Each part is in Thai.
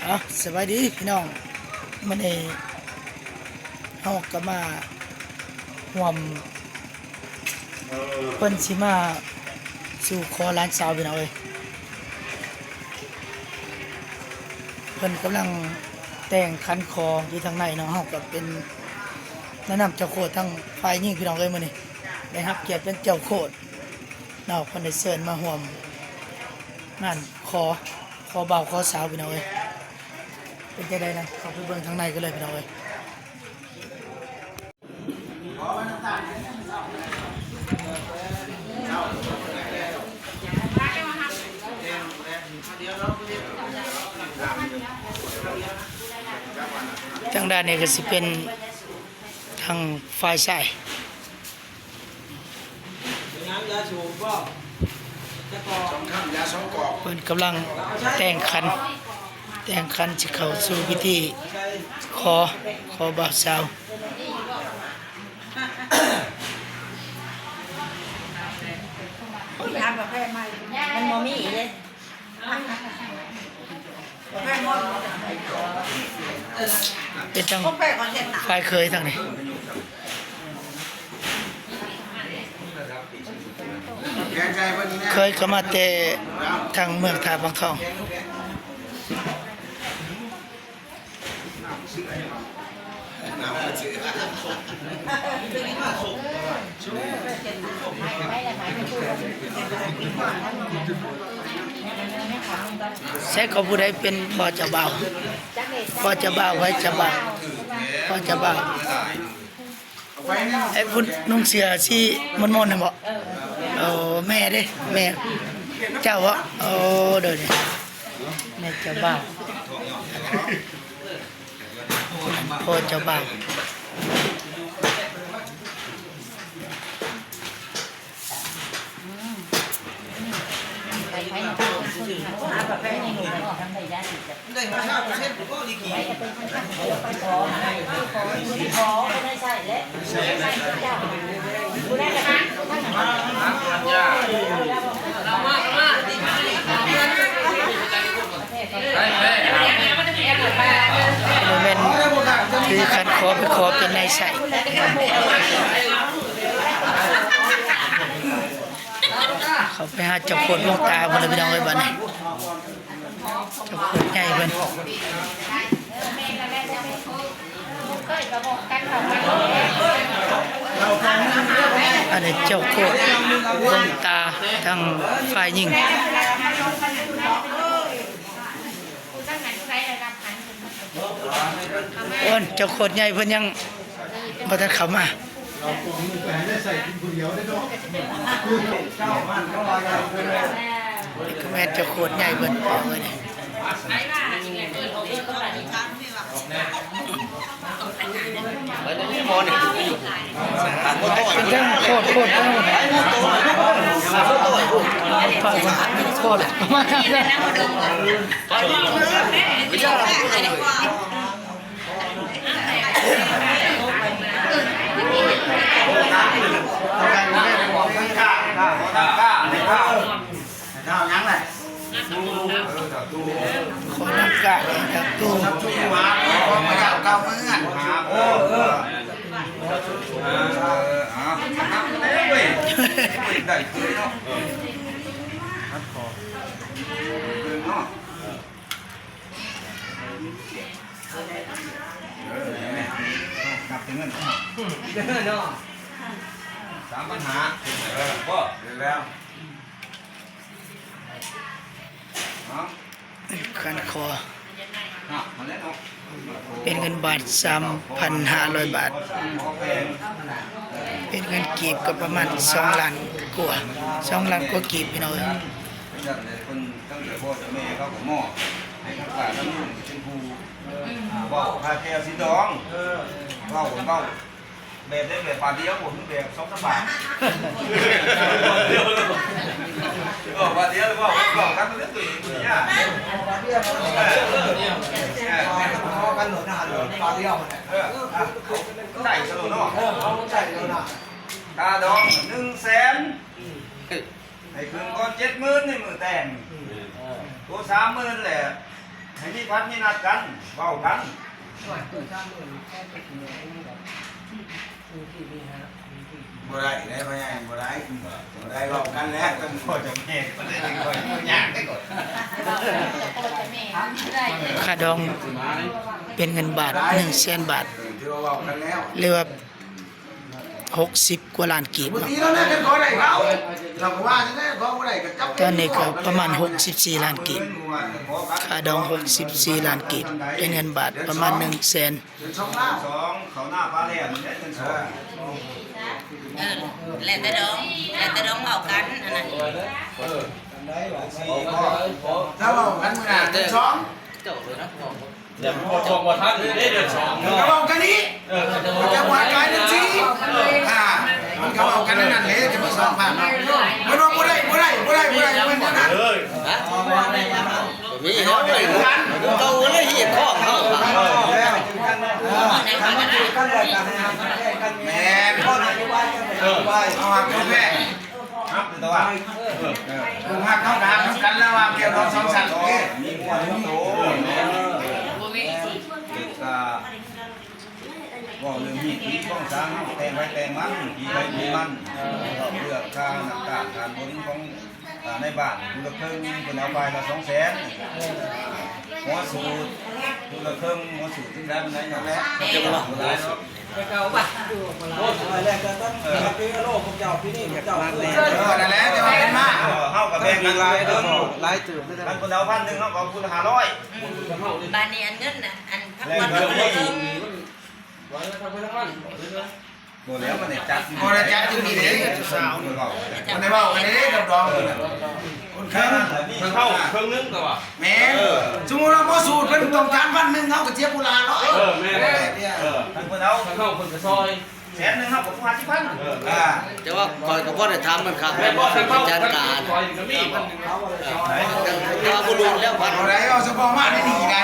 สวัสดีพี่น้องมันเอเฮาก็มาห่วมเพิ่นสิมาสู่ขอร้านสาวพี่น้องเอ้ยเพิ่นกำลังแต่งคันคออยู่ทางในเนาะเฮาก็เป็นแนะนำเจ้าโคตรทั้งฝ่ายหญิงพี่น้องเอ้ยมื้อนี้ได้รับเกียรติเป็นเจ้าโคตรเนาะเพิ่นได้เชิญมาห่วมงานขอบ่าวขอสาวพี่น้องเอ้ยเป็นจังได๋นะเข้าไปเบิ่งทางในกันเลยพี่น้องเอ้ยทางด้านนี้ก็สิเป็นทางฝ่ายชายเพิ่นกำลังแต่งคันสิเข้าสู่พิธีขอบ่าวสาวทำแบบแพงใหม่มันมอมี่เลยเป็นทางฝ่ายเคยทางนี้เคยเข้ามาแต่ทางเมืองท่าบางทองใช่เขาผู้ใดเป็นพ่อเจ้าบ่าวไว้เจ้าบ่าวพ่อเจ้าบ่าวไอ้ผู้นุ่งเสื้อสีมนๆน่ะบ่แม่เด้แม่เจ้าวะเด้อนี่แม่เจ้าบ่าวพ่อเจ้าบ่าวได้มาข้าวเส้นก็ดีกี่ขอไม่ใช่แล้วกูได้กันนะโมเมนต์คือคันไปขอเป็นนายใส่เขาไปหาเจ้าโคตรลงตาบนเลยพี่น้องไอ้บ้านนี่เจ้าโคตรใหญ่เพิ่นอันนี้เจ้าโคตรลงตาทางฝ่ายหญิงอ้นเจ้าโคตรใหญ่เพิ่นยังบ่ทันเข้ามาแม่เจ้าโคตรใหญ่เพิ่นเอาไว้นี่เป็นจังโคตรขอน้ำกะจากตู้มาจากเก้ามือได้คืนเนาะครับขอคืนเนาะกลับถึงเงินเนาะ3 ปัญหาก็แล้วคันคอเป็นเงินบาท 3,500 บาทเป็นเงินกีบก็ประมาณ2 ล้านกว่า2 ล้านกว่ากีบพี่น้องคนตั้งแต่พ่อแต่แม่เขาก็มอบให้ทั้งฝ่ายทั้งนุ่งเป็นครูบอกพาแก้วสีดองผมแบบได้แบบปาเดียวผมแบบ2-3 บาทปาเดียวบอกกันเรื่องตัวเองเนี่ยปาเดียวกันหนุนหาเลยปาเดียวมันได้สนุกเนาะได้เลยนะตาดอง100,000ให้คืนก้อน70,000ในมือแต่งตัว30,000แหละให้นี่ พันนี่นัดกันเว้ากันบ่ได้ได้พ่อใหญ่บ่ได้เว้ากันแล้วต้องพ่อจะแม่บ่ได้ค่อยยากได้ก่อน ค่าดองเป็นเงินบาท100,000 บาท ที่ว่าเว้ากันแล้ว หรือว่า60 กว่าล้านกีบ บ่ เนาะ ตีแล้วนะกันขอได้เขาเราก็ว่าจังได๋ขอบ่ได้ก็จับ ตอนนี้ก็ประมาณ64ล้านกีบค่าดอง64ล้านกีบเป็นเงินบาทประมาณ100,000 เดือน2ล้าน2เขาหน้าฟ้าแลนได้เงิน2 แล้วแต่ดองเอากันอันนั้น ถ้าเว้ากันมื้อหน้าเดือน2 เดี๋ยวพอชมว่าท่านได้เดือนสอง ก็เว้ากันนี้มันจะว่ากายเดือน4มันก็เว้ากันนั่นแหละจะมาสอนผ่านมันว่าบ่ได้มันนั่น เอ้ย มีเนาะเลยเก่าเลยเหี้ยข้อเขา แม่เอาหักเข้าแม่ครับตัวผมหักเข้าดาบกันแล้วว่าเกี่ยวกับสองสัตว์มีหัวมีโตก็เรื่องมีต้องสร้างแต่งไว้แต่งมันมีใครมีมันเลือกค่าหนักการบนของในบ้านคุณละครึ่งคุณเอาไปละ200,000หัวสูตรคุณละครึ่งหัวสูตรที่ได้เป็นไหนอย่างแรกจะมาหลายเนาะ นั่นแหละจะมาเป็นมากเข้ากับแบงค์กันเลยรายตื่นท่านคนเอา1,000เขาขอบคุณ500 บ้านนี้อันเงินน่ะอันพัก เล่ วัน น เพิ่ม เพิ่ อีก ม โมแล้วมันเนี่ยจัดโมแล้วจัดที่นี่เด้สาวมันได้บอกกันเด้กับดองคนข้าง มันเข้าเครื่องนึงก็ว่า แม่สมมติว่าพอสูตรเป็นต้องการ1,000เขาก็เจี๊ยบกุลา100 แม่ท่านคนเอา มันเข้าคนกระซอย 100,000เขาผม50,000 แต่ว่าก่อนกับพ่อได้ทำมันครับ แม่บอกให้เข้า จัดการ ซอยก็มีมัน แต่ว่าบุรุษแล้วพัน เอาไรเอาสปอร์มาได้ดีไง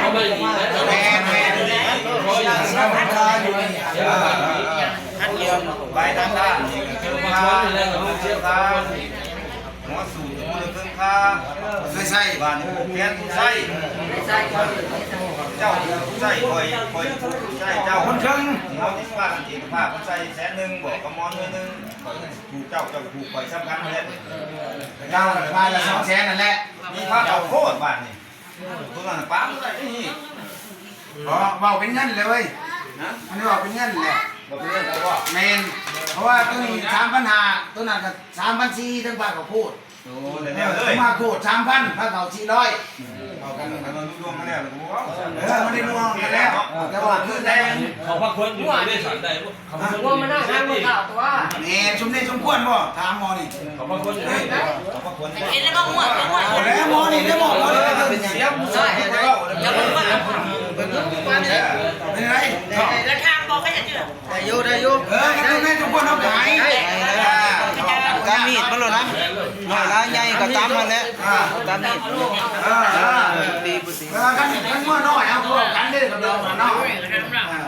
เขาไม่ดี แม่ใบด้านด้านนี่ก็คือผ้าเชือกผ้าหัวสูตรมือเครื่องผ้าใส่บ้านนี่แขนใส่เจ้าใส่คอยใส่เจ้าคนครึ่งเขาที่ว่ากันจีบผ้าเขาใส่100,000บอกกระมอน1,000ถูกเจ้าถูกคอยสำคัญเลยเจ้าบ้านละ200,000นั่นแหละมีผ้าเอาโคตรบ้านนี่ตัวนั้นป้าอะไรนี่เพราะเบาเป็นเงินเลยเว้ยอันนี้บอกเป็นเงินแหละบอกเป็นเงินแต่ว่าเมนเพราะว่าตัวนี้3,500ตัวนั้นก็3,400ทั้งบ้านเขาพูดโอ้เลยมาโคตร3,000ผ้าเขา400เอากันมันรวมกันแล้วมันได้รวมกันแล้วแต่ว่าคือแต่ เขาพักคนอยู่ได้สันใดเขาพักคน ว่ามันน่าทำกับข่าวตัว แม่สมเด็จสมควรบ่ถามหมอนี่ เขาพักคนอยู่ได้เขาพักคน เห็นแล้วก็ง่วง แล้วหมอนี่ได้บอกหมอนี่เป็นเสียงใช่แล้ว จะบอกว่า เป็นไร แล้วทางบอกก็จะเชื่อ ได้อยู่ สมเด็จสมควรเอาไป ตามมีดมันหล่นนะหน่อยละใหญ่ก็ตามมันแล้วตามมีดตีบุตรี กันเมื่อน้อยเอาพวกกันเด้อกับเราเนาะ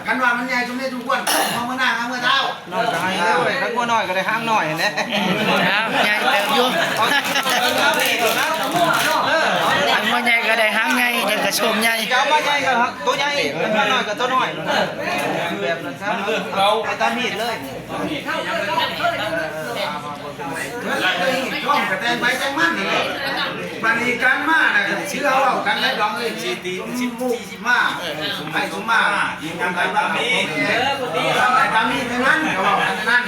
กันว่ามันใหญ่สมเด็จสมควรเอามือหน้าเอามือเท้า น้อยก็ให้ด้วยถ้ากลัวน้อยก็ได้ห้างน้อยแหละ ครับใหญ่เติมอยู่ทางมาใหญ่ก็ได้หางใหญ่เด็กก็ชมใหญ่ เจ้ามาใหญ่ก็ตัวใหญ่มาน้อยก็ตัวน้อยแบบนั้นครับเราไปตามมีดเลย ช่องกระแตงไปแตงมันนี่บันนี้การมาน่ะชื่อเอากันแล้วดองเอ้ย40มาไปสุมายิงกันไปตามนี้ทำไปตามนี้ไปนั้นก็บอกกันนั้น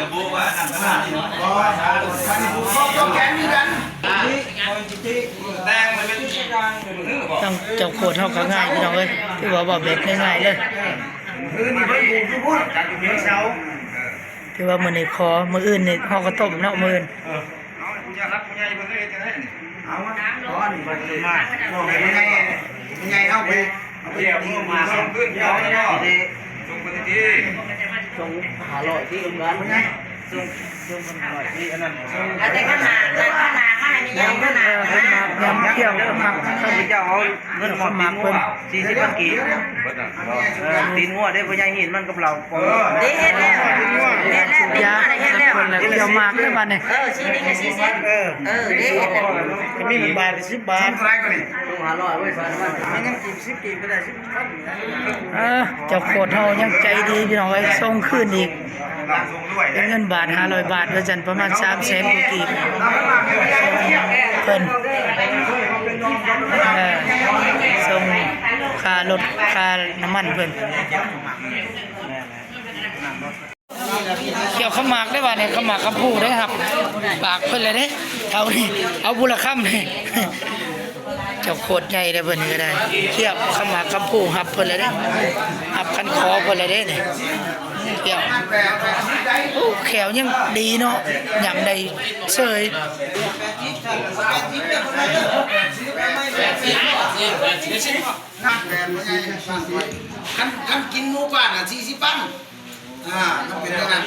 ระบุว่านั่นก็บันนี้ผู้ต้องแข่งกันแตงมันเป็น ต้องเจ้าโคตรเฮาก็ง่ายพี่น้องเอ้ยที่ว่าบ่แบบง่ายๆเลย คือนี่เพิ่นกูทุกคนจากเพียงเช้า ที่ว่ามื้อนี้ขอมื้ออื่นนี่เฮาก็ต้มเนาะมื้ออื่น เอาคุณยายรับคุณยายเพิ่นก็เฮ็ดจังได๋นี่เอามาขอนี่มันมาบ่ให้มันใหญ่เอาไปเดี๋ยวมึงมาส่งขึ้นเดี๋ยวแล้วก็ส่งไปที่ ส่งหาลอยที่โรงงาน เป็นไง ส่งหาลอยที่อันนั้น แต่ขนาดให้ไม่ใหญ่ขนาด ยำเที่ยวมัก ข้าพเจ้าเอาเงินของตีนงัว40,000กีบตีนงัวได้พ่อใหญ่หินมันกับเรา เด็ดแล้วเด็ดแล้ว ยา เด็ดแล้ว คนละเที่ยวมากเลยบัดนี้ ชี้นี่ก็ชี้เส้นเด็ดแล้ว ก็มี1 บาท10 บาท ส่งเท่าไหร่ก็นี่ ส่ง 500ไว้ฟันมันไม่ยังกิน10ปีก็ได้10พัน เจ้าโคตรเฮายังใจดีพี่น้องเอ้ยส่งคืนอีกเป็นเงินบาท500 บาทว่าจันประมาณ300,000กว่ากีบเพิ่นส่งค่ารถค่าน้ำมันเพิ่นเกี่ยวขมากได้ป่ะเนี่ยขมากคำพูได้ครับปากเพิ่นเลยเด้เอานี่เอาบุรคำนี่เจ้าโคตรใหญ่ได้เพิ่นก็ได้เกี่ยวขมากคำพูหับเพิ่นเลยเด้หับคันคอเพิ่นเลยเด้นี่เกี่ยวโอ้แขวยังดีเนาะยำได้เฉย คันกินหมูป่าน40 ปันมันเป็นอย่างนั้น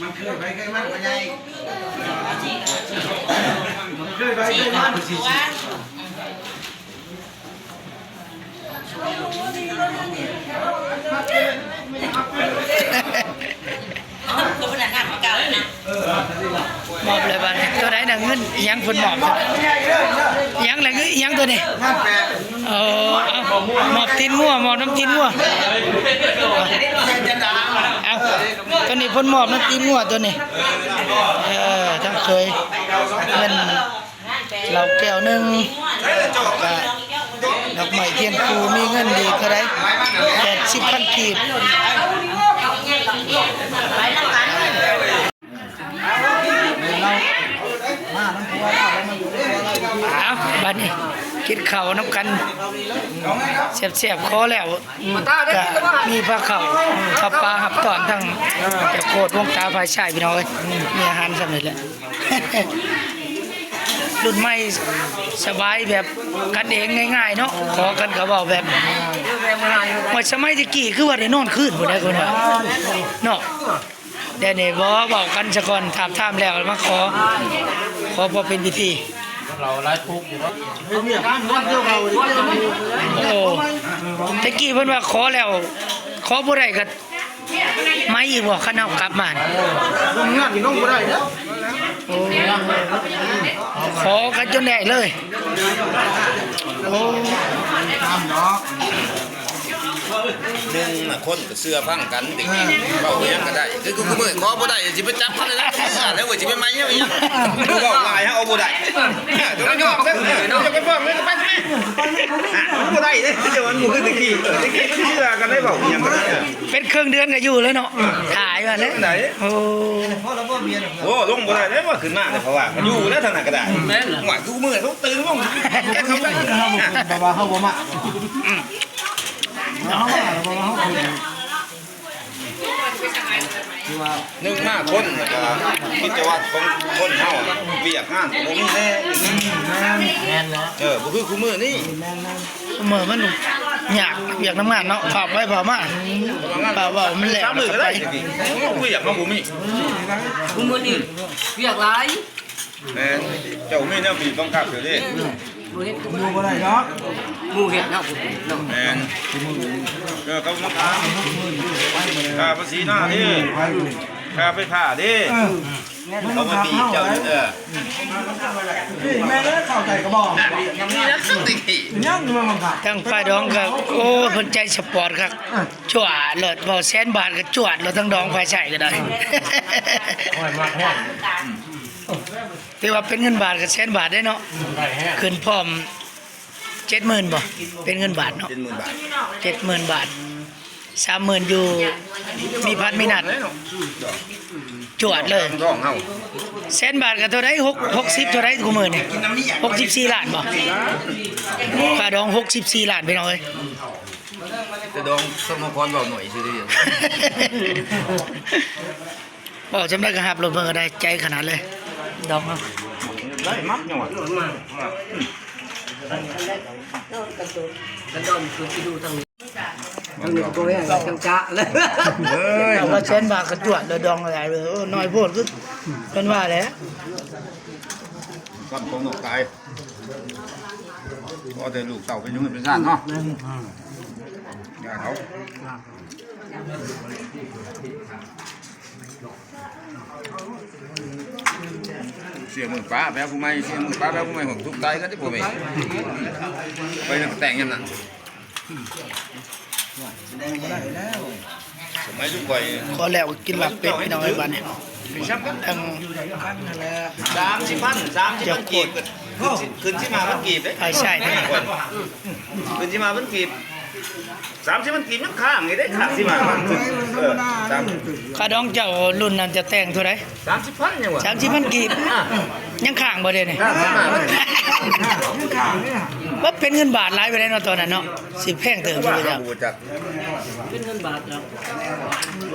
มันเคยไปเคยมันไงมันเคยไปเคยมันตัวเป็นหนังเก่าเลยนะ มอบเลยบ้านตัวไหนน่ะเงินอิหยังเพิ่นมอบอิหยังอะไรเงินอิหยังตัวนี้มอบตีนงัวมอบน้ำตีนงัวเอาตัวนี้เพิ่นมอบน้ำตีนงัวตัวนี้ทั้งเคยเงินเราแก้วนึงดอกไม้เทียนคูมีเงินดีเท่าไร80,000 กีบเอาบัดนี้กินข้าวน้ำกันแซ่บๆคอแล้วก็มีผ้าข้าวขับปลาหับตอนทั้งจะโคตรวงตาฝ่ายชายพี่น้องเอ้ยมีอาหารสำเร็จแล้ว รุ่นใหม่สบายแบบกันเองง่ายๆเนาะขอกันก็เว้าแบบว่าสมัยตะกี้คือว่าได้นอนคืนบ่ได้คนว่าเนาะแต่นี่บ่เว้ากันซะก่อนถามแล้วมาขอบ่เป็นพิธีเราหลายทุกข์อยู่เนาะโอ้ตะกี้เพิ่นว่าขอแล้วขอบ่ได้ก็ไม่อีกบ่คันเอากลับมางานที่น้องบ่ได้เด้อ ขอกันจนได้เลยโอ้ คนเสื้อพังกันเด็กเบาอย่างก็ได้คือกูมือขอบ่ได้สิไปจับมันเลยแล้วว่าสิไปมาเนี่ยยังกูบอกลายฮะเอาบ่ได้ตัวนี้ก็จะไปฟ้องเลยไปสิบ่ได้เด้เดี๋ยวมันบ่คือตะกี้มันเสื้อกันได้เบาอย่างก็ได้เป็นเครื่องเดือนก็อยู่เลยเนาะถ่ายมาเลยไหนโอ้ลงบ่ได้แล้วว่าขึ้นมาเพราะว่ามันอยู่แล้วทางนั้นก็ได้หวานกูมือเขาตื่นบ่เขาไปบ่เฮาบ่มานึกมากคนกิจวัตรของคนเฮาเวียกงานบ่มีแน่บ่คือคู่มือนี่ เมื่อมันอยากน้ำงานเนาะฝากไว้เปล่ามาเปล่ามันแหลก 3 มื้อก็ได้เวียกมาบ่มี คุณมือนี่เรียกไร แม่เจ้ามีแนวบีบบังคับอยู่เด้ อยู่บ่ได้เนาะ มูเห็ดเนาะ แม่นเขามาถามค่าภาษีหน้าดิค่าไปผ่าดิเขามาบีบเจ้าอยู่นี่แม่เด้อเข้าใจก็บอก นี่นะติกี้ ยังอยู่มันค่ะ ทั้งฝ่ายดองก็โอ้เพิ่นใจสปอร์ตครับจวดเลิศบ่แสนบาทก็จวดแล้วทั้งดองฝ่ายชายก็ได้ถือว่าเป็นเงินบาทกับแสนบาทได้เนาะขึ้นพร้อม 70,000บ่เป็นเงินบาทเนาะ 70,000 บาท 30,000อยู่มีพันมีนัดจวดเลย ร้องเฮา แสนบาทก็เท่าไหร่60เท่าไหร่กูมื้อนี่64 ล้านบ่ค่าดอง64 ล้านพี่น้องเอ้ย จะดองสมพรบอกหน่อยซื่อเดียว บ่จำได้ก็หับรถเบิ่งก็ได้ใจขนาดเลยดองเนาะ ได้มักยังวะ กระโดดคือไปดูทางนี้ มันอยู่ตัวนี้จังจ้าเลย เฮ้ย แต่ว่าแสนบาทกระจวดเลยดองอะไรเลยน้อยโพดคือเป็นว่าแหละ ก้อนของนกตายพอแต่ลูกเต่าเป็นยุ่งเป็นซ่านเนาะอย่าเขาเสียมือป้าแพ้ผู้ไม่เสียมือป้าแพ้ผู้ไม่ของทุกตายก็ที่ผมเองไปแต่งยังน่ะสมัยทุกวัย ขอแล้วกินหลักเป็ดพี่น้องไอ้บ้านเนี่ยทั้ง 30,000กีบขึ้นที่มามันกีบเด้ ไอ้ใช่ทั้ง ขึ้นที่มามันกีบ30,000กีบยังข้างไงได้ข้างที่มามันข้าดองเจ้ารุ่นนั้นจะแต่งเท่าไหร่ 30,000ยังวะ 30,000กีบยังข้างบ่ได้นี่ ว่าเป็นเงินบาทหลายไปได้เนาะตอนนั้นเนาะสิแพงเติมไปแล้ว จาก เป็นเงินบาทแล้ว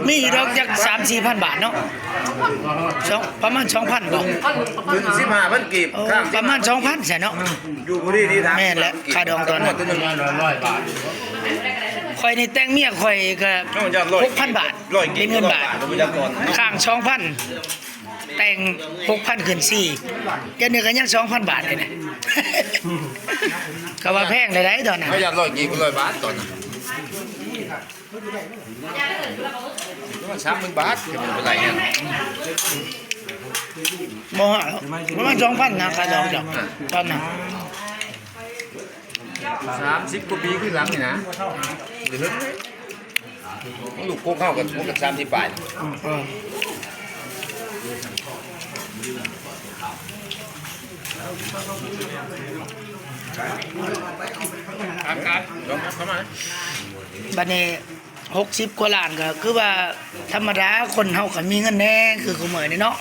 มีดอกจาก3-4,000 บาทเนาะประมาณ 2,000 บ่ ขึ้นสิบห้าพันกีบ โอ้ ข้าง ประมาณ 2,000ใช่เนาะ อยู่พอดีทาง แม่นแหละค่าดองตอนนั้น 100 บาท ข่อยนี่แต่งเมียข่อยก็ 6,000 บาท ร้อยกี เป็นเงินบาท ผมจะก่อน ข้าง 2,000 แต่ง 6,000 ขึ้น4จะเนี่ยก็ยัง 2,000 บาทเลยนะ ก็ว่าแพงเลยได้ตอนนั้น ไม่อยาก100 กีบ100 บาทตอนนั้น30,000 บาทเป็นไรเนี่ย บ่ฮะประมาณ 2,000 นะค่าดองจ้ะตอนนั้น 30 กว่าปีขึ้นหลังนี่นะเดี๋ยวลูกโค้งเข้ากับผมกับ30 บาท บัดนี้60 กว่าล้านก็คือว่าธรรมดาคนเฮาก็มีเงินแน่คือกูเหมือนนี่เนาะ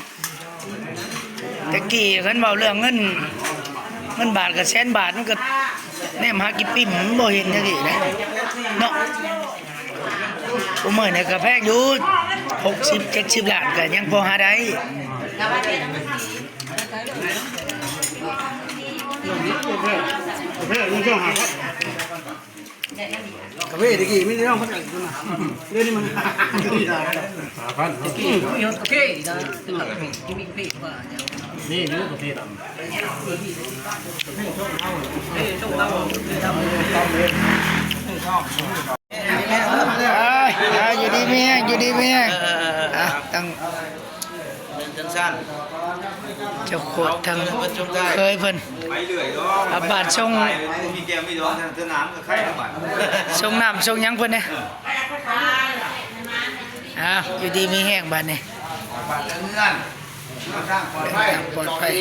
แต่กี้คันเว้าเรื่องเงินบาทกับแสนบาทมันก็แนมหากินปิ้มมันบ่เห็นจังซี่นะเนาะกูเหมือนนี่ก็แพงอยู่60-70 ล้านก็ยังพอหาได้ กาแฟตะกี้ไม่ได้ร้องพักกันนะเรื่องนี้มันดีได้ โอเคนะกินมีกาแฟว่า นี่นิ้วกาแฟดำ อยู่ดีมีแฮงอยู่ดีมีแฮงตั้ง จังซั่น เจ้าโคตรทั้งเคยเพิ่น ไปเรื่อยเนาะ อาบาทส่ง มีแก้วมีดองเท่าน้ำกับไข่ทั้งบัด ส่งน้ำส่งหยังเพิ่นเนี่ยอยู่ดีมีแห้งบาดนี่ เงินสร้างปลอดภัย ปลอดภัย